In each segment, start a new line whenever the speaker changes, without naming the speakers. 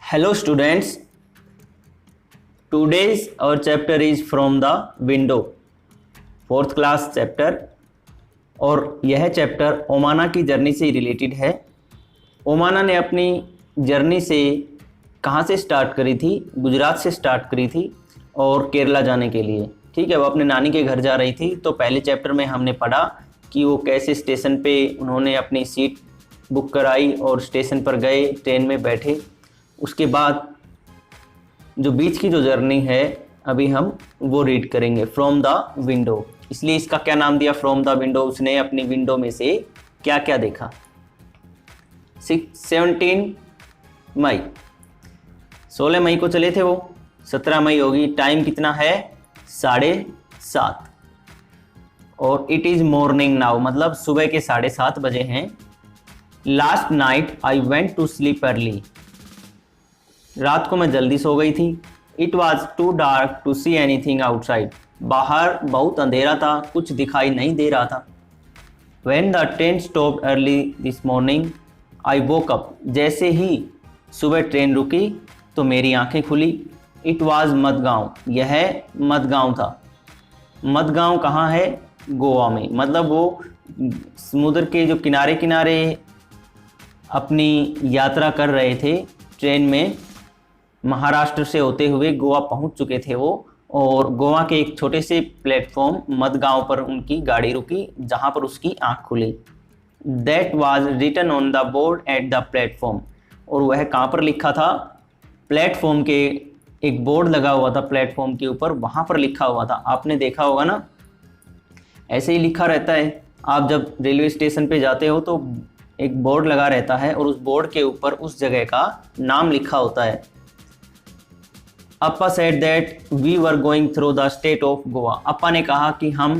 Hello students, today's our chapter is from the window, fourth class chapter. और यह chapter ओमाना की journey से related है। ओमाना ने अपनी जर्नी से कहाँ से स्टार्ट करी थी? गुजरात से स्टार्ट करी थी और केरला जाने के लिए। ठीक है, वो अपने नानी के घर जा रही थी। तो पहले चैप्टर में हमने पढ़ा कि वो कैसे स्टेशन पे उन्होंने अपनी सीट बुक कराई और स्टेशन पर गए, ट्रेन में बैठे। उसके बाद जो बीच की जो जर्नी है अभी हम वो रीड करेंगे, फ्रॉम द विंडो। इसलिए इसका क्या नाम दिया, फ्रॉम द विंडो। उसने अपनी विंडो में से क्या क्या देखा। 17 मई, 16 मई को चले थे वो, 17 मई होगी। टाइम कितना है? 7:30। और इट इज मॉर्निंग नाउ, मतलब सुबह के 7:30 बजे हैं। Last night I went to sleep early, रात को मैं जल्दी सो गई थी। It was too dark to see anything outside, बाहर बहुत अंधेरा था, कुछ दिखाई नहीं दे रहा था। When the train stopped early this morning, I woke up, जैसे ही सुबह ट्रेन रुकी तो मेरी आंखें खुली। It was मडगांव, यह मडगांव था। मडगांव कहाँ है? गोवा में। मतलब वो समुद्र के जो किनारे किनारे अपनी यात्रा कर रहे थे ट्रेन में, महाराष्ट्र से होते हुए गोवा पहुंच चुके थे वो। और गोवा के एक छोटे से प्लेटफॉर्म मडगांव पर उनकी गाड़ी रुकी, जहां पर उसकी आंख खुली। That was written on the board at the platform, और वह कहाँ पर लिखा था? प्लेटफॉर्म के एक बोर्ड लगा हुआ था प्लेटफॉर्म के ऊपर, वहां पर लिखा हुआ था। आपने देखा होगा ना, ऐसे ही लिखा रहता है। आप जब रेलवे स्टेशन पे जाते हो तो एक बोर्ड लगा रहता है और उस बोर्ड के ऊपर उस जगह का नाम लिखा होता है। Appa said that we were going through the state of Goa. Appa ने कहा कि हम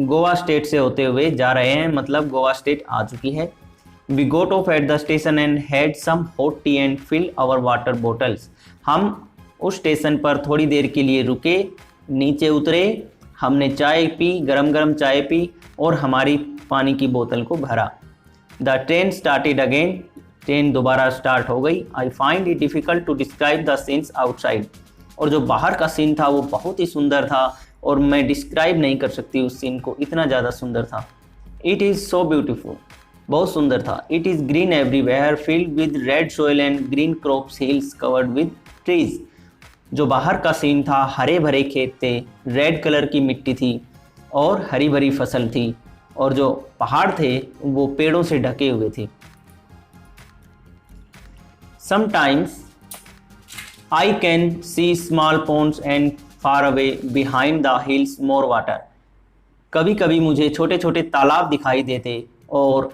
गोवा स्टेट से होते हुए जा रहे हैं, मतलब गोवा स्टेट आ चुकी है। We got off at the station and had some hot tea and fill our water bottles. हम उस स्टेशन पर थोड़ी देर के लिए रुके, नीचे उतरे, हमने चाय पी, गरम गरम चाय पी और हमारी पानी की बोतल को भरा। The train started again, train दोबारा स्टार्ट हो गई। I find it difficult to describe the scenes outside, और जो बाहर का सीन था वो बहुत ही सुंदर था और मैं डिस्क्राइब नहीं कर सकती उस सीन को, इतना ज़्यादा सुंदर था। इट इज़ सो ब्यूटीफुल, बहुत सुंदर था। It is green everywhere, field with red soil and green crops, hills covered with trees. जो बाहर का सीन था, हरे भरे खेत थे, रेड कलर की मिट्टी थी और हरी भरी फसल थी, और जो पहाड़ थे वो पेड़ों से ढके हुए थे। Sometimes I can see small ponds and far away behind the hills more water. कभी कभी मुझे छोटे छोटे तालाब दिखाई देते और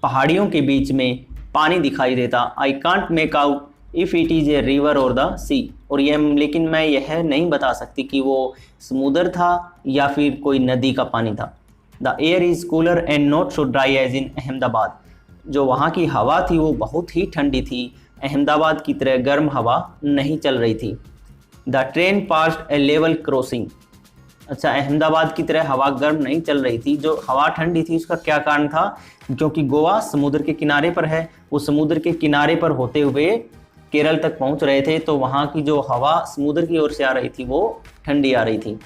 पहाड़ियों के बीच में पानी दिखाई देता। I can't make out if it is a river or the sea. और लेकिन मैं यह नहीं बता सकती कि वो समुद्र था या फिर कोई नदी का पानी था। The air is cooler and not so dry as in Ahmedabad. जो वहाँ की हवा थी वो बहुत ही ठंडी थी, अहमदाबाद की तरह गर्म हवा नहीं चल रही थी। The train passed A level crossing. अच्छा, अहमदाबाद की तरह हवा गर्म नहीं चल रही थी, जो हवा ठंडी थी उसका क्या कारण था? क्योंकि गोवा समुद्र के किनारे पर है, वो समुद्र के किनारे पर होते हुए केरल तक पहुंच रहे थे, तो वहाँ की जो हवा समुद्र की ओर से आ रही थी वो ठंडी आ रही थी।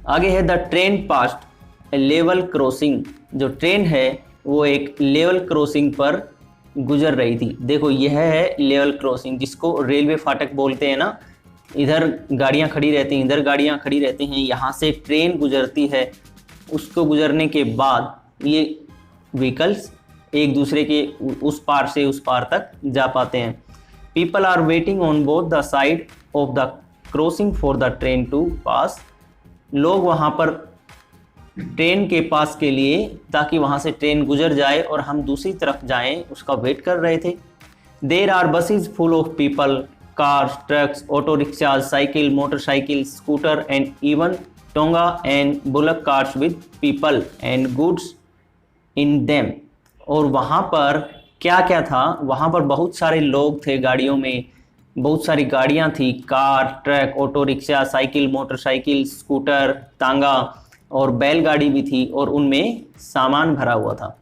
आगे है the train passed A level crossing. जो ट्रेन है वो एक लेवल क्रॉसिंग पर गुजर रही थी। देखो, यह है लेवल क्रॉसिंग, जिसको रेलवे फाटक बोलते हैं ना। इधर गाड़ियां खड़ी रहती हैं, इधर गाड़ियां खड़ी रहती हैं, यहाँ से ट्रेन गुजरती है। उसको गुजरने के बाद ये व्हीकल्स एक दूसरे के उस पार से उस पार तक जा पाते हैं। People are waiting on both the side of the crossing for the train to pass. लोग वहाँ पर ट्रेन के पास के लिए, ताकि वहाँ से ट्रेन गुजर जाए और हम दूसरी तरफ जाएं, उसका वेट कर रहे थे। There are buses full of people, cars, trucks, auto rickshaws, cycle, motorcycle, scooter and even tonga and bullock carts with people and goods in them. और वहाँ पर क्या क्या था? वहाँ पर बहुत सारे लोग थे गाड़ियों में, बहुत सारी गाड़ियाँ थी, car, truck, auto rickshaw, cycle, motorcycle, scooter, तांगा और बैलगाड़ी भी थी, और उनमें सामान भरा हुआ था।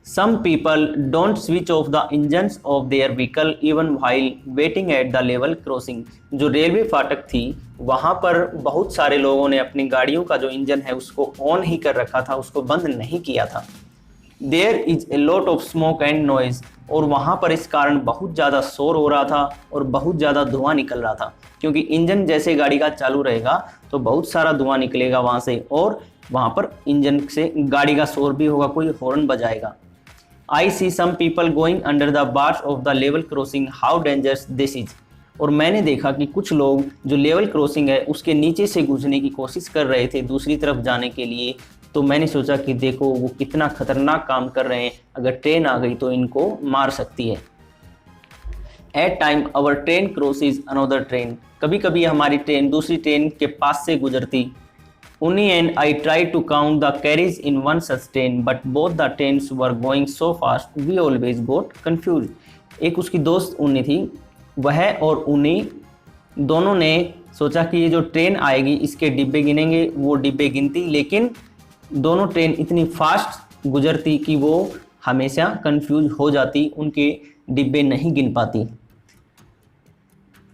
Some people don't switch off the engines of their vehicle even while waiting at the level crossing। जो रेलवे फाटक थी वहाँ पर बहुत सारे लोगों ने अपनी गाड़ियों का जो इंजन है उसको ऑन ही कर रखा था, उसको बंद नहीं किया था। There is a lot of smoke and noise, और वहाँ पर इस कारण बहुत ज़्यादा शोर हो रहा था और बहुत ज़्यादा धुआं निकल रहा था, क्योंकि इंजन जैसे गाड़ी का चालू रहेगा तो बहुत सारा धुआं निकलेगा वहाँ से, और वहाँ पर इंजन से गाड़ी का शोर भी होगा, कोई horn बजाएगा। I see some people going under the bars of the level crossing, how dangerous this is। और मैंने देखा कि कुछ लोग जो लेवल क्रॉसिंग है उसके नीचे से गुजरने की कोशिश कर रहे थे दूसरी तरफ जाने के लिए। तो मैंने सोचा कि देखो वो कितना खतरनाक काम कर रहे हैं, अगर ट्रेन आ गई तो इनको मार सकती है। At time our train crosses another train, कभी कभी हमारी ट्रेन दूसरी ट्रेन के पास से गुजरती। Uni and I tried to count the carriages in one such train, but both the trains were going so fast, we always got confused। एक उसकी दोस्त उन्नी थी, वह और उन्नी दोनों ने सोचा कि ये जो ट्रेन आएगी इसके डिब्बे गिनेंगे, वो डिब्बे गिनती, लेकिन दोनों ट्रेन इतनी फास्ट गुजरती कि वो हमेशा कंफ्यूज हो जाती, उनके डिब्बे नहीं गिन पाती।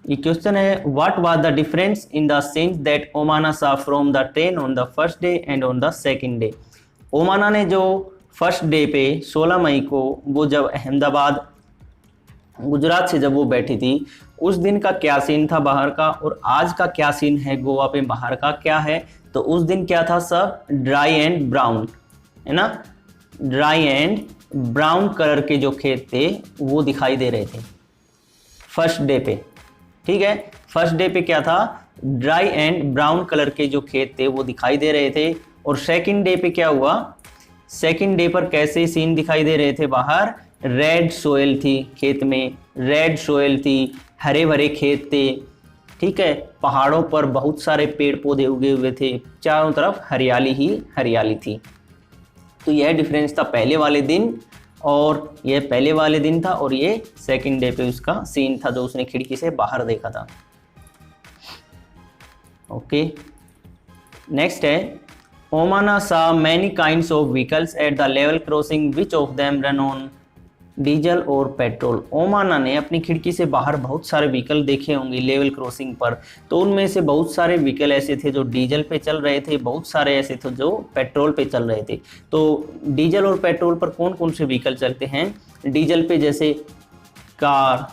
ये क्वेश्चन है, what was the difference in the scenes that Omana saw from the train on the first day and on the second day. Omana ने जो फर्स्ट डे पे 16 मई को वो जब अहमदाबाद गुजरात से जब वो बैठी थी उस दिन का क्या सीन था बाहर का, और आज का क्या सीन है गोवा पे बाहर का क्या है। तो उस दिन क्या था, सब ड्राई एंड ब्राउन है ना, ड्राई एंड ब्राउन कलर के जो खेत थे वो दिखाई दे रहे थे फर्स्ट डे पे। ठीक है, फर्स्ट डे पे क्या था, ड्राई एंड ब्राउन कलर के जो खेत थे वो दिखाई दे रहे थे। और सेकंड डे पे क्या हुआ, सेकंड डे पर कैसे सीन दिखाई दे रहे थे, बाहर रेड सोयल थी, खेत में रेड सोयल थी, हरे भरे खेत थे। ठीक है, पहाड़ों पर बहुत सारे पेड़ पौधे उगे हुए थे, चारों तरफ हरियाली ही हरियाली थी। तो यह डिफरेंस था पहले वाले दिन, और ये पहले वाले दिन था और ये सेकंड डे पे उसका सीन था जो उसने खिड़की से बाहर देखा था। ओके, नेक्स्ट है, ओमाना सा many kinds of vehicles at the level crossing, which of them run on diesel और पेट्रोल। ओमाना ने अपनी खिड़की से बाहर बहुत सारे व्हीकल देखे होंगे लेवल क्रॉसिंग पर, तो उनमें से बहुत सारे व्हीकल ऐसे थे जो डीजल पे चल रहे थे, बहुत सारे ऐसे थे जो पेट्रोल पे चल रहे थे। तो डीजल और पेट्रोल पर कौन कौन से व्हीकल चलते हैं, डीजल पे जैसे कार,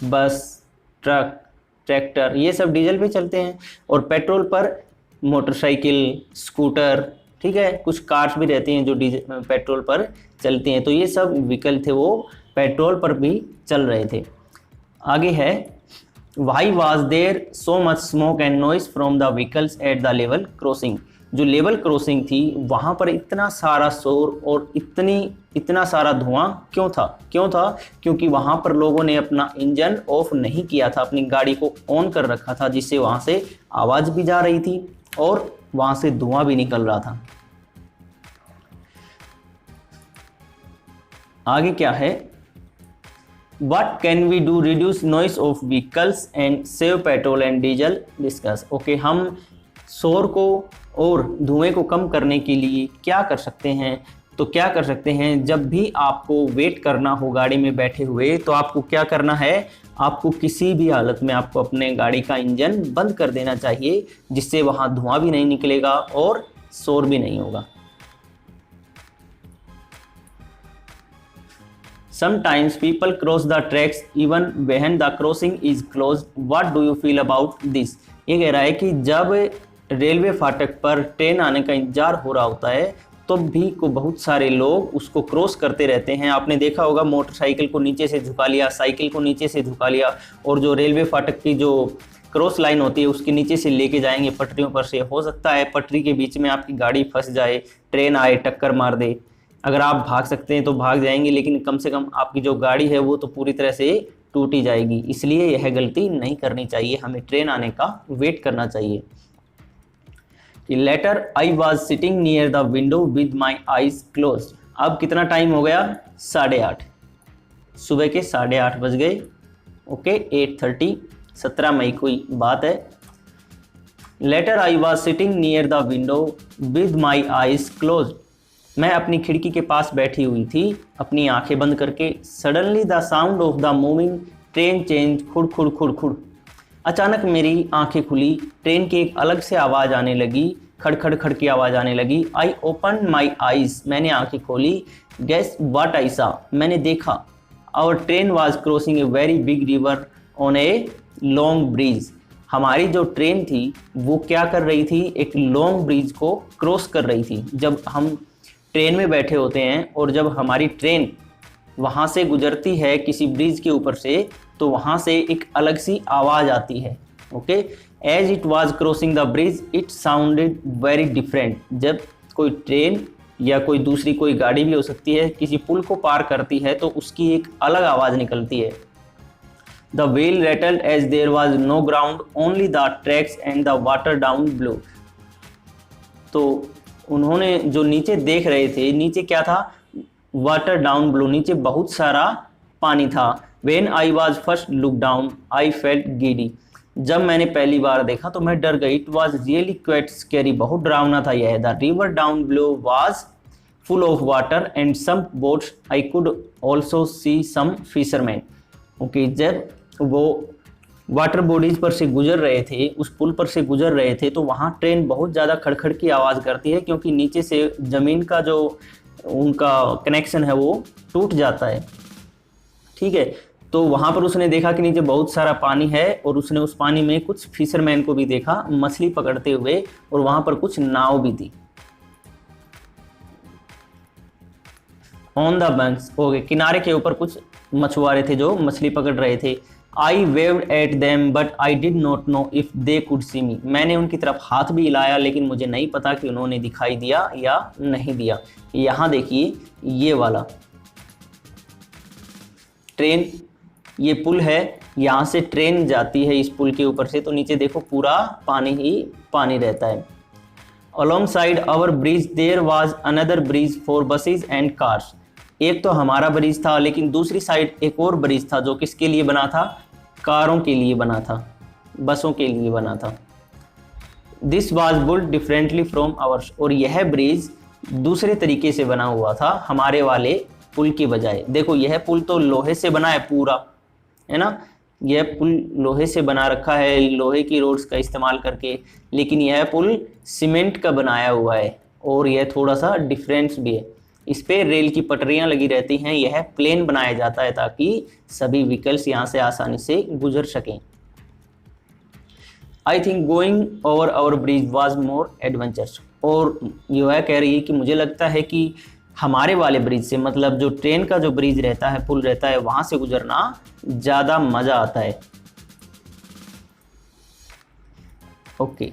बस, ट्रक, ट्रैक्टर, ये सब डीजल पे चलते हैं, और पेट्रोल पर मोटरसाइकिल, स्कूटर, ठीक है, कुछ कार्स भी रहती हैं जो डीजल पेट्रोल पर चलती हैं। तो ये सब व्हीकल थे वो पेट्रोल पर भी चल रहे थे। आगे है, why was there so much smoke and noise from the vehicles at the level crossing. जो लेवल क्रॉसिंग थी वहाँ पर इतना सारा शोर और इतना सारा धुआं क्यों था, क्योंकि वहाँ पर लोगों ने अपना इंजन ऑफ नहीं किया था, अपनी गाड़ी को ऑन कर रखा था, जिससे वहाँ से आवाज़ भी जा रही थी और वहाँ से धुआं भी निकल रहा था। आगे क्या है, What can we do reduce noise of vehicles and save petrol and diesel? Discuss। Okay, हम शोर को और धुएं को कम करने के लिए क्या कर सकते हैं। तो क्या कर सकते हैं, जब भी आपको वेट करना हो गाड़ी में बैठे हुए तो आपको क्या करना है, आपको किसी भी हालत में आपको अपने गाड़ी का इंजन बंद कर देना चाहिए, जिससे वहाँ धुआं भी नहीं निकलेगा और शोर भी नहीं होगा। Sometimes people cross the tracks even when the crossing is closed. What do you feel about this? ये कह रहा है कि जब रेलवे फाटक पर ट्रेन आने का इंतजार हो रहा होता है तो भी को बहुत सारे लोग उसको क्रॉस करते रहते हैं। आपने देखा होगा, मोटरसाइकिल को नीचे से झुका लिया, साइकिल को नीचे से झुका लिया, और जो रेलवे फाटक की जो क्रॉस लाइन होती है उसके नीचे से लेके जाएंगे पटरियों पर से। हो सकता है पटरी के बीच में आपकी गाड़ी फंस जाए, ट्रेन आए टक्कर मार दे। अगर आप भाग सकते हैं तो भाग जाएंगे, लेकिन कम से कम आपकी जो गाड़ी है वो तो पूरी तरह से टूट ही जाएगी। इसलिए यह गलती नहीं करनी चाहिए, हमें ट्रेन आने का वेट करना चाहिए। Later I was sitting near the window with my eyes close. अब कितना टाइम हो गया, 8:30, सुबह के 8:30 बज गए। ओके, 8:30, 17 मई की बात है। Later I was sitting near the window with my eyes close. मैं अपनी खिड़की के पास बैठी हुई थी अपनी आंखें बंद करके। Suddenly the sound of the moving train change, खुड़ खुड़ खुड़ खुड़। अचानक मेरी आंखें खुली, ट्रेन की एक अलग से आवाज़ आने लगी, खड़ खड़ खड़ की आवाज़ आने लगी। आई ओपन माई आईज, मैंने आंखें खोली। गेस व्हाट आई सा, मैंने देखा। Our train was crossing a very big river on a long bridge. हमारी जो ट्रेन थी वो क्या कर रही थी, एक लॉन्ग ब्रिज को क्रॉस कर रही थी। जब हम ट्रेन में बैठे होते हैं और जब हमारी ट्रेन वहाँ से गुजरती है किसी ब्रिज के ऊपर से, तो वहाँ से एक अलग सी आवाज़ आती है। Okay, as it was crossing the bridge it sounded very different. जब कोई ट्रेन या कोई दूसरी कोई गाड़ी भी हो सकती है किसी पुल को पार करती है तो उसकी एक अलग आवाज़ निकलती है। The wheel rattled as there was no ground only the tracks and the water down below. तो उन्होंने जो नीचे देख रहे थे, नीचे क्या था, वाटर डाउन ब्लो, नीचे बहुत सारा पानी था। When I was first looked down, I felt giddy. जब मैंने पहली बार देखा तो मैं डर गई। It was really quite scary. बहुत डरावना था यह। The river down below was full of water and some boats. I could also see some fishermen. Okay, जब वो वाटर बॉडीज पर से गुजर रहे थे, उस पुल पर से गुजर रहे थे, तो वहाँ ट्रेन बहुत ज़्यादा खड़खड़ की आवाज़ करती है क्योंकि नीचे से ज़मीन का जो उनका कनेक्शन है वो टूट जाता है। ठीक है, तो वहाँ पर उसने देखा कि नीचे बहुत सारा पानी है और उसने उस पानी में कुछ फिशरमैन को भी देखा मछली पकड़ते हुए, और वहाँ पर कुछ नाव भी थी। ऑन द बैंक्स, ओके, किनारे के ऊपर कुछ मछुआरे थे जो मछली पकड़ रहे थे। I waved at them but I did not know if they could see me. मैंने उनकी तरफ हाथ भी हिलाया लेकिन मुझे नहीं पता कि उन्होंने दिखाई दिया या नहीं दिया। यहाँ देखिए ये वाला ट्रेन, ये पुल है, यहाँ से ट्रेन जाती है इस पुल के ऊपर से, तो नीचे देखो पूरा पानी ही पानी रहता है। Alongside our bridge there was another bridge for buses and cars. एक तो हमारा ब्रिज था लेकिन दूसरी साइड एक और ब्रिज था जो किसके लिए बना था, कारों के लिए बना था, बसों के लिए बना था। This was built differently from ours, और यह ब्रिज दूसरे तरीके से बना हुआ था हमारे वाले पुल की बजाय। देखो यह पुल तो लोहे से बना है पूरा, है ना, यह पुल लोहे से बना रखा है, लोहे की रोड्स का इस्तेमाल करके, लेकिन यह पुल सीमेंट का बनाया हुआ है और यह थोड़ा सा डिफरेंस भी है। इस पे रेल की पटरियां लगी रहती हैं, यह प्लेन बनाया जाता है ताकि सभी व्हीकल्स यहाँ से आसानी से गुजर सकें। I think going over our bridge was more adventurous, और यह कह रही है कि मुझे लगता है कि हमारे वाले ब्रिज से, मतलब जो ट्रेन का जो ब्रिज रहता है, पुल रहता है, वहां से गुजरना ज़्यादा मज़ा आता है। ओके,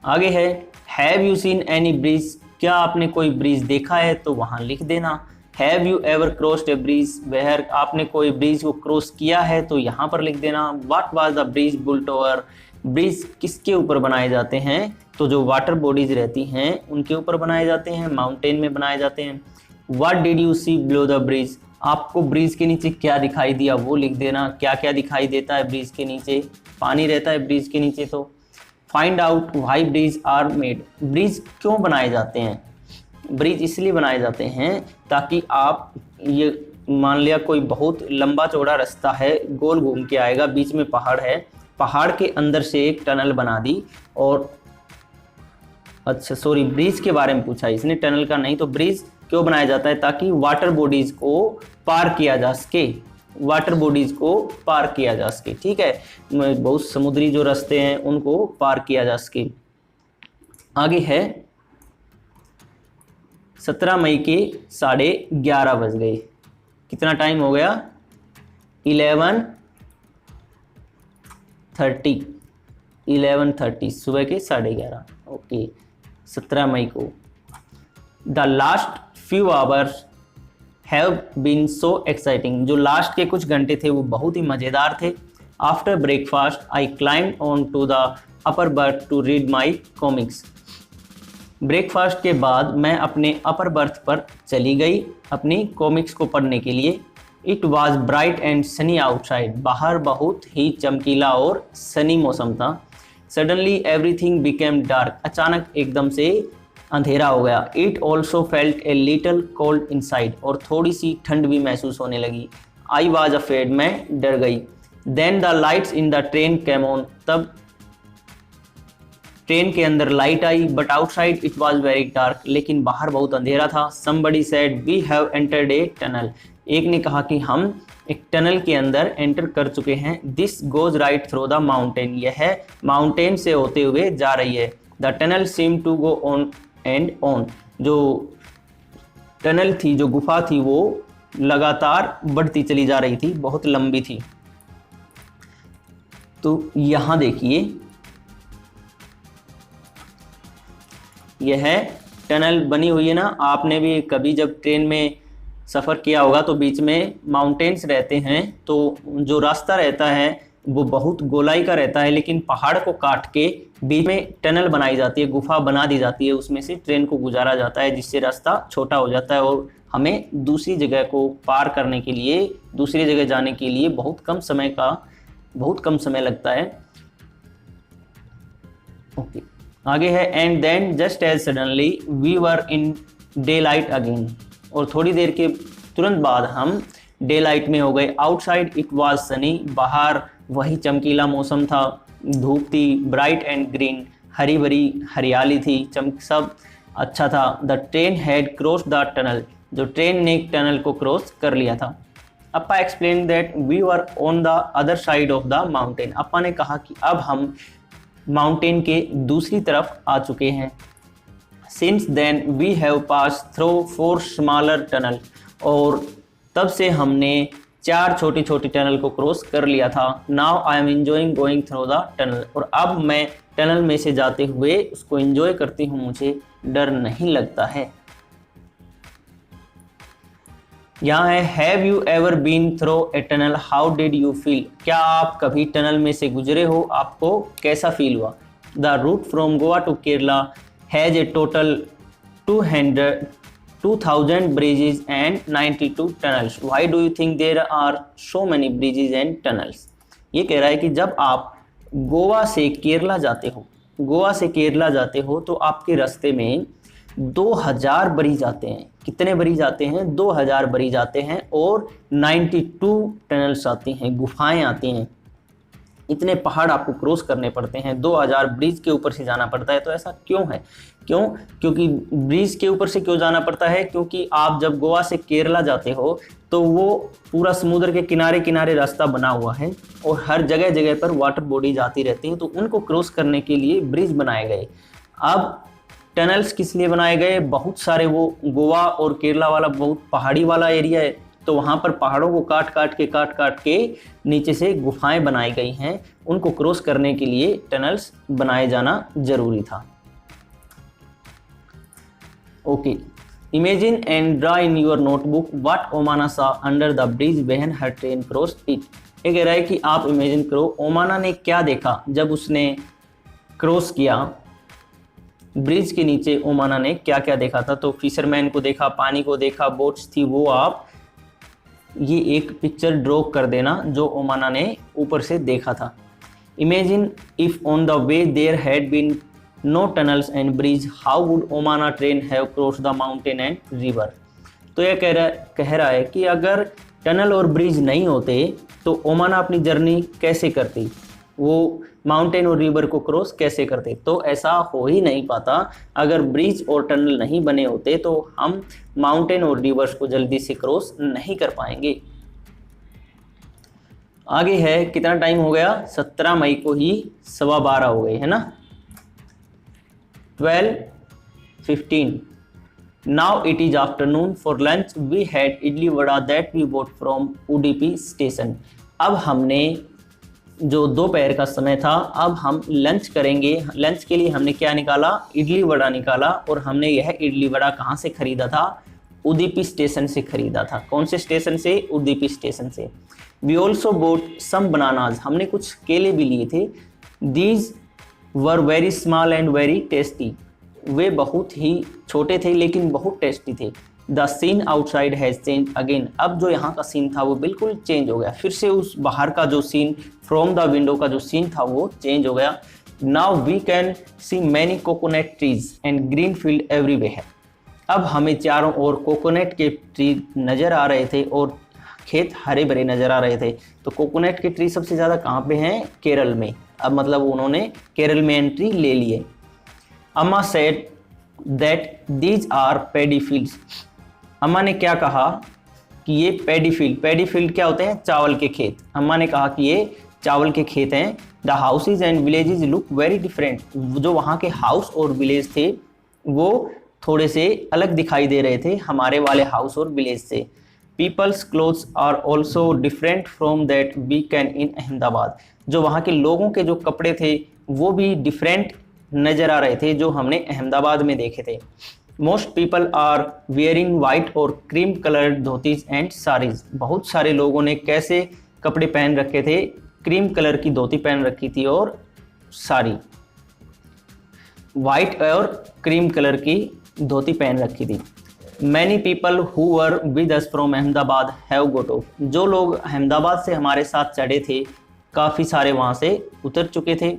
आगे है have you seen any bridge, क्या आपने कोई ब्रिज देखा है, तो वहां लिख देना। Have you ever crossed a bridge, where, आपने कोई ब्रिज को क्रॉस किया है तो यहाँ पर लिख देना। What was the bridge built over, bridge किसके ऊपर बनाए जाते हैं, तो जो वाटर बॉडीज रहती हैं उनके ऊपर बनाए जाते हैं, माउंटेन में बनाए जाते हैं। What did you see below the bridge, आपको ब्रिज के नीचे क्या दिखाई दिया वो लिख देना। क्या क्या दिखाई देता है ब्रिज के नीचे, पानी रहता है ब्रिज के नीचे। तो find out why bridge are made, bridge क्यों बनाए जाते हैं, ब्रिज इसलिए बनाए जाते हैं ताकि आप, ये मान लिया कोई बहुत लंबा चौड़ा रास्ता है, गोल घूम के आएगा, बीच में पहाड़ है, पहाड़ के अंदर से एक टनल बना दी, और अच्छा सॉरी ब्रिज के बारे में पूछा इसने, टनल का नहीं। तो ब्रिज क्यों बनाया जाता है, ताकि वाटर बॉडीज को पार किया जा सके, वाटर बॉडीज को पार किया जा सके। ठीक है, बहुत समुद्री जो रास्ते हैं उनको पार किया जा सके। आगे है 17 मई के 11:30 बज गए। कितना टाइम हो गया, 11:30 सुबह के 11:30। ओके, 17 मई को। The last few hours have been so exciting, जो लास्ट के कुछ घंटे थे वो बहुत ही मज़ेदार थे। After breakfast I climb on to the upper berth to read my comics, breakfast के बाद मैं अपने अपर बर्थ पर चली गई अपनी कॉमिक्स को पढ़ने के लिए। It was bright and Sunny outside, बाहर बहुत ही चमकीला और सनी मौसम था। सडनली एवरीथिंग बिकेम डार्क, अचानक एकदम से अंधेरा हो गया। It also felt a little cold inside, और थोड़ी सी ठंड भी महसूस होने लगी। आई वॉज अफ्रेड, मैं डर गई। Then the lights in the train came on, तब ट्रेन के अंदर लाइट आई। But outside it was very dark, लेकिन बाहर बहुत अंधेरा था। Somebody said we have entered a tunnel, एक ने कहा कि हम एक टनल के अंदर एंटर कर चुके हैं। This goes right through the mountain, यह माउंटेन से होते हुए जा रही है। The tunnel seem to go on and on, जो टनल थी, जो गुफा थी, वो लगातार बढ़ती चली जा रही थी, बहुत लंबी थी। तो यहां देखिए, यह टनल बनी हुई है ना। आपने भी कभी जब ट्रेन में सफ़र किया होगा तो बीच में माउंटेन्स रहते हैं, तो जो रास्ता रहता है वो बहुत गोलाई का रहता है, लेकिन पहाड़ को काट के बीच में टनल बनाई जाती है, गुफा बना दी जाती है, उसमें से ट्रेन को गुजारा जाता है, जिससे रास्ता छोटा हो जाता है और हमें दूसरी जगह को पार करने के लिए, दूसरी जगह जाने के लिए बहुत कम समय लगता है। ओके, आगे है and then just as suddenly we were in daylight again, और थोड़ी देर के तुरंत बाद हम डे लाइट में हो गए। आउटसाइड इट वाज सनी, बाहर वही चमकीला मौसम था, धूप थी। ब्राइट एंड ग्रीन, हरी भरी हरियाली थी, सब अच्छा था। The train had cross the tunnel, जो ट्रेन ने टनल को क्रॉस कर लिया था। Appa explain that we were on the other side of the mountain, Appa ने कहा कि अब हम माउंटेन के दूसरी तरफ आ चुके हैं। Since then we have pass through 4 smaller tunnel, और तब से हमने 4 छोटी छोटी टनल को क्रॉस कर लिया था। Now I am enjoying going through the tunnel, और अब मैं टनल में से जाते हुए उसको एंजॉय करती हूँ, मुझे डर नहीं लगता है। यहाँ है have you ever been through a tunnel, how did you feel, क्या आप कभी टनल में से गुजरे हो, आपको कैसा फील हुआ। The route from Goa to Kerala has a total 2000 bridges and 92 tunnels. Why do you think there are so many bridges and tunnels? ये कह रहा है कि जब आप गोवा से केरला जाते हो तो आपके रास्ते में 2000 ब्रिज आते हैं। कितने ब्रिज आते हैं? 2000 ब्रिज आते हैं, और 92 टनल्स आती हैं, गुफाएं आती हैं। इतने पहाड़ आपको क्रॉस करने पड़ते हैं, 2000 ब्रिज के ऊपर से जाना पड़ता है। तो ऐसा क्यों है? क्योंकि ब्रिज के ऊपर से क्यों जाना पड़ता है? क्योंकि आप जब गोवा से केरला जाते हो तो वो पूरा समुद्र के किनारे किनारे रास्ता बना हुआ है, और हर जगह जगह पर वाटर बॉडीज आती रहती हैं, तो उनको क्रॉस करने के लिए ब्रिज बनाए गए। अब टनल्स किस लिए बनाए गए? बहुत सारे, वो गोवा और केरला वाला बहुत पहाड़ी वाला एरिया है, तो वहाँ पर पहाड़ों को काट काट के नीचे से गुफाएं बनाई गई हैं। उनको क्रॉस करने के लिए टनल्स बनाए जाना जरूरी था। Okay, imagine and draw in your notebook what Omana saw under the bridge when her train crossed it. ये कह रहा है कि आप इमेजिन करो ओमाना ने क्या देखा जब उसने क्रॉस किया ब्रिज के नीचे। ओमाना ने क्या क्या देखा था? तो फिशरमैन को देखा, पानी को देखा, बोट्स थी। वो आप ये एक पिक्चर ड्रॉ कर देना जो ओमाना ने ऊपर से देखा था। Imagine if on the way there had been no tunnels and bridge, how would Omana train have cross the mountain and river. तो यह कह रहा है कि अगर टनल और ब्रिज नहीं होते तो ओमाना अपनी जर्नी कैसे करती, वो माउंटेन और रिवर को क्रॉस कैसे करते। तो ऐसा हो ही नहीं पाता। अगर ब्रिज और टनल नहीं बने होते तो हम माउंटेन और रिवर्स को जल्दी से क्रॉस नहीं कर पाएंगे। आगे है, कितना टाइम हो गया? 17 मई को ही 12:15 हो गए, है ना। 12:15 now it is afternoon. For lunch we had idli vada that we bought from Udupi station. अब हमने जो दोपहर का समय था, अब हम लंच करेंगे। लंच के लिए हमने क्या निकाला? इडली वड़ा निकाला। और हमने यह इडली वड़ा कहाँ से खरीदा था? उडुपी स्टेशन से खरीदा था। कौन से स्टेशन से? उडुपी स्टेशन से। We also bought some bananas, हमने कुछ केले भी लिए थे। These were very small and very tasty, वे बहुत ही छोटे थे लेकिन बहुत टेस्टी थे। The scene outside has change again, अब जो यहाँ का सीन था वो बिल्कुल चेंज हो गया। फिर से उस बाहर का जो सीन, फ्रॉम द विंडो का जो सीन था वो चेंज हो गया। Now we can see many coconut trees and green field everywhere. अब हमें चारों ओर कोकोनट के ट्री नज़र आ रहे थे और खेत हरे भरे नज़र आ रहे थे। तो कोकोनट के ट्री सबसे ज़्यादा कहाँ पे हैं? केरल में। अब मतलब उन्होंने केरल में एंट्री ले ली है। Amma said that these are paddy fields. Amma ने क्या कहा कि ये पैडी फील्ड क्या होते हैं? चावल के खेत। अम्मा ने कहा कि ये चावल के खेत हैं। The houses and villages look very different. जो वहाँ के हाउस और विलेज थे वो थोड़े से अलग दिखाई दे रहे थे हमारे वाले हाउस और विलेज से। People's clothes are also different from that we can in Ahmedabad. जो वहाँ के लोगों के जो कपड़े थे वो भी डिफरेंट नज़र आ रहे थे जो हमने अहमदाबाद में देखे थे। Most people are wearing white और cream coloured dhotis and saris. बहुत सारे लोगों ने कैसे कपड़े पहन रखे थे? क्रीम कलर की धोती पहन रखी थी और साड़ी, वाइट और क्रीम कलर की धोती पहन रखी थी। Many people who were with us from Ahmedabad have got of. जो लोग अहमदाबाद से हमारे साथ चढ़े थे काफ़ी सारे वहाँ से उतर चुके थे।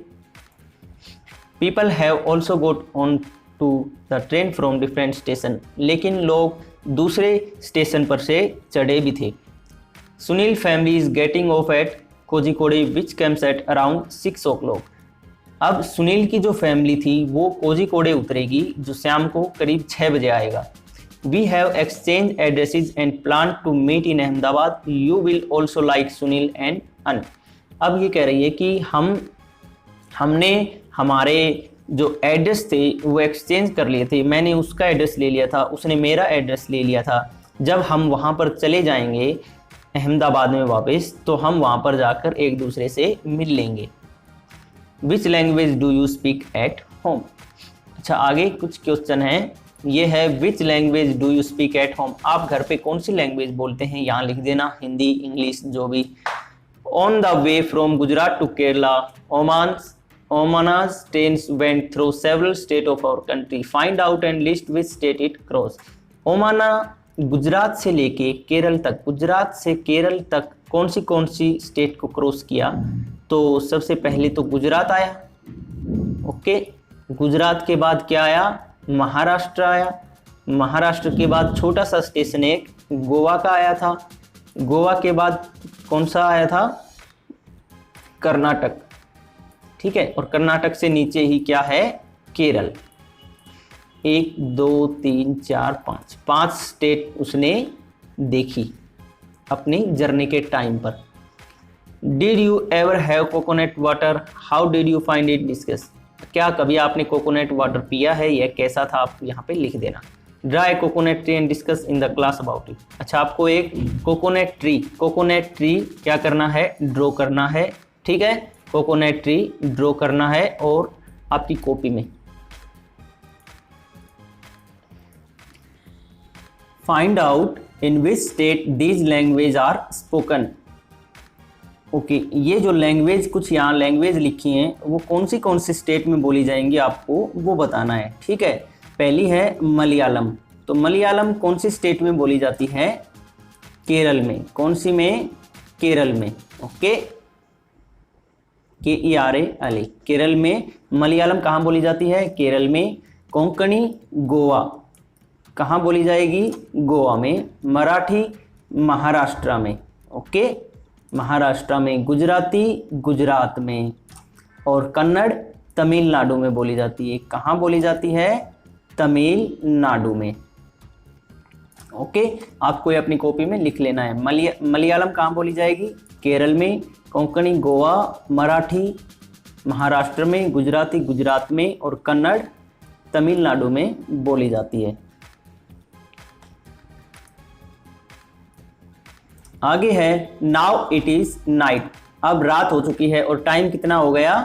People have also got on to the train from different station. लेकिन लोग दूसरे स्टेशन पर से चढ़े भी थे। Sunil family is getting off at Kozhikode which comes at around 6 o'clock। अब सुनील की जो फैमिली थी वो कोझिकोडे उतरेगी जो शाम को करीब 6 बजे आएगा। We have exchange addresses and plan to meet in Ahmedabad. You will also like Sunil and अन। अब ये कह रही है कि हमने हमारे जो एड्रेस थे वो एक्सचेंज कर लिए थे। मैंने उसका एड्रेस ले लिया था, उसने मेरा एड्रेस ले लिया था। जब हम वहाँ पर चले जाएंगे अहमदाबाद में वापस तो हम वहाँ पर जाकर एक दूसरे से मिल लेंगे। Which language do you speak at home. अच्छा, आगे कुछ क्वेश्चन है। ये है which language do you speak at home. आप घर पे कौन सी लैंग्वेज बोलते हैं? यहाँ लिख देना, हिंदी, इंग्लिश, जो भी। On the way from Gujarat to Kerala Omana's trains went through several states of our country. Find out and list which state it crossed. Omana Gujarat से लेके केरल तक, गुजरात से केरल तक कौन सी स्टेट को क्रॉस किया? तो सबसे पहले तो गुजरात आया। ओके, गुजरात के बाद क्या आया? महाराष्ट्र आया। महाराष्ट्र के बाद छोटा सा स्टेशन एक गोवा का आया था। गोवा के बाद कौन सा आया था? कर्नाटक। ठीक है, और कर्नाटक से नीचे ही क्या है? केरल। 1 2 3 4 5 स्टेट उसने देखी अपनी जर्नी के टाइम पर। Did you ever have coconut water? How did you find it? Discuss. क्या कभी आपने कोकोनट वाटर पिया है? यह कैसा था? आप यहाँ पे लिख देना। Dry coconut tree and discuss in the class about it. अच्छा, आपको एक कोकोनट ट्री क्या करना है? ड्रॉ करना है। ठीक है, कोकोनट ट्री ड्रॉ करना है और आपकी कॉपी में find out in which state these language are spoken. Okay, ये जो लैंग्वेज कुछ यहाँ लैंग्वेज लिखी हैं वो कौन सी स्टेट में बोली जाएंगी आपको वो बताना है। ठीक है, पहली है मलयालम। तो मलयालम कौन सी स्टेट में बोली जाती है? केरल में। कौन सी में? केरल में। ओके, KERAL, केरल में मलयालम कहाँ बोली जाती है? केरल में। कोंकणी गोवा कहाँ बोली जाएगी? गोवा में। मराठी महाराष्ट्र में। ओके, महाराष्ट्र में। गुजराती गुजरात में। और कन्नड़ तमिलनाडु में बोली जाती है। कहाँ बोली जाती है? तमिलनाडु में। ओके, आपको ये अपनी कॉपी में लिख लेना है। मलयालम कहाँ बोली जाएगी? केरल में। कोंकणी गोवा, मराठी महाराष्ट्र में, गुजराती गुजरात में और कन्नड़ तमिलनाडु में बोली जाती है। आगे है नाउ इट इज नाइट। अब रात हो चुकी है और टाइम कितना हो गया?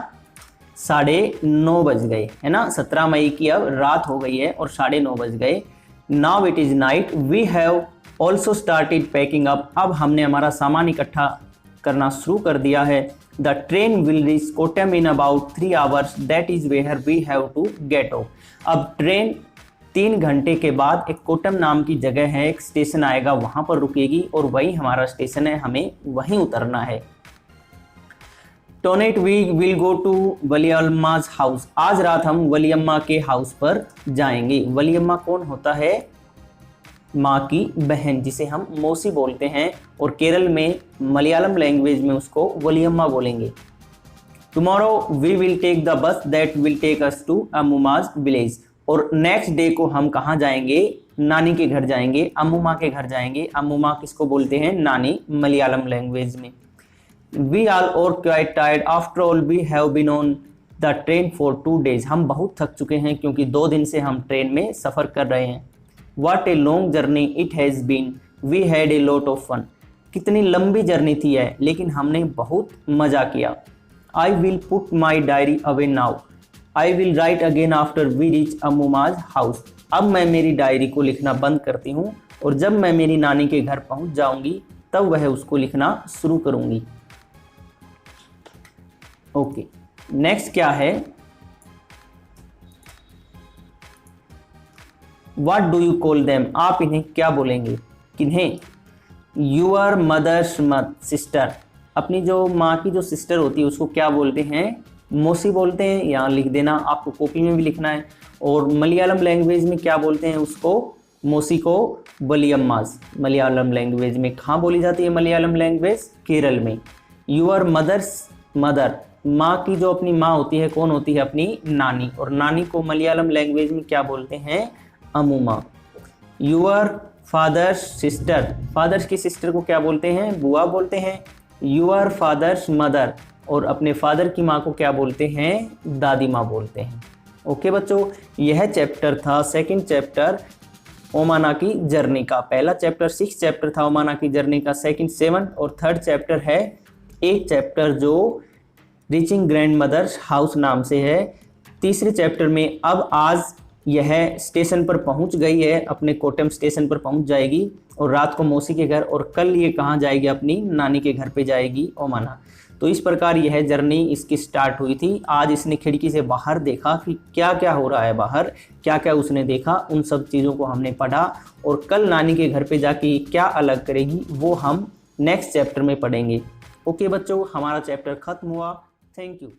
9:30 बज गए, है ना। 17 मई की अब रात हो गई है और 9:30 बज गए। Now it is night. We have also started packing up. अब हमने हमारा सामान इकट्ठा करना शुरू कर दिया है। The train will reach Kottayam in about 3 hours, that is where we have to get off. अब ट्रेन 3 घंटे के बाद एक कोटम नाम की जगह है, एक स्टेशन आएगा, वहां पर रुकेगी और वही हमारा स्टेशन है, हमें वहीं उतरना है। Tonight we will go to Valiyamma's house. आज रात हम वलियम्मा के हाउस पर जाएंगे। वलियम्मा कौन होता है? माँ की बहन, जिसे हम मौसी बोलते हैं, और केरल में मलयालम लैंग्वेज में उसको वलियम्मा बोलेंगे। Tomorrow we will take the bus that will take us to Ammumma's village. और नेक्स्ट डे को हम कहाँ जाएंगे? नानी के घर जाएंगे, अम्मुमा के घर जाएंगे। अम्मुमा किसको बोलते हैं? नानी, मलयालम लैंग्वेज में। We all are quite tired after all we have been on the train for 2 days। हम बहुत थक चुके हैं क्योंकि 2 दिन से हम ट्रेन में सफ़र कर रहे हैं। What a long journey it has been, we had a lot of fun। कितनी लंबी जर्नी थी है, लेकिन हमने बहुत मज़ा किया। I will put my diary away now, I will write again after we reach अम्मुमाज house। अब मैं मेरी डायरी को लिखना बंद करती हूँ और जब मैं मेरी नानी के घर पहुँच जाऊँगी तब वह उसको लिखना शुरू करूँगी। ओके, नेक्स्ट क्या है? What do you call them? आप इन्हें क्या बोलेंगे? किन्हें? Your mother's sister। अपनी जो माँ की जो सिस्टर होती है उसको क्या बोलते हैं? मौसी बोलते हैं। यहाँ लिख देना, आपको कॉपी में भी लिखना है। और मलयालम लैंग्वेज में क्या बोलते हैं उसको? मौसी को वलियम्माज। मलयालम लैंग्वेज में कहाँ बोली जाती है मलयालम लैंग्वेज? केरल में। Your mother's मदर, माँ की जो अपनी माँ होती है कौन होती है? अपनी नानी। और नानी को मलयालम लैंग्वेज में क्या बोलते हैं? अम्मुमा। यूअर फादर्स सिस्टर, फादर्स की सिस्टर को क्या बोलते हैं? बुआ बोलते हैं। यूअर फादर्स मदर, और अपने फादर की माँ को क्या बोलते हैं? दादी माँ बोलते हैं। ओके बच्चों, यह चैप्टर था सेकंड चैप्टर ओमाना की जर्नी का। पहला चैप्टर 6 चैप्टर था ओमाना की जर्नी का, सेकंड 7, और थर्ड चैप्टर है 8 चैप्टर जो रीचिंग ग्रैंड मदर्स हाउस नाम से है। तीसरे चैप्टर में अब आज यह स्टेशन पर पहुंच गई है, अपने कोटम स्टेशन पर पहुंच जाएगी और रात को मौसी के घर, और कल ये कहाँ जाएगी? अपनी नानी के घर पे जाएगी, ओमाना। तो इस प्रकार यह जर्नी इसकी स्टार्ट हुई थी। आज इसने खिड़की से बाहर देखा कि क्या क्या हो रहा है बाहर, क्या क्या उसने देखा, उन सब चीज़ों को हमने पढ़ा, और कल नानी के घर पे जाके क्या अलग करेगी वो हम नेक्स्ट चैप्टर में पढ़ेंगे। ओके बच्चों, हमारा चैप्टर खत्म हुआ। Thank you.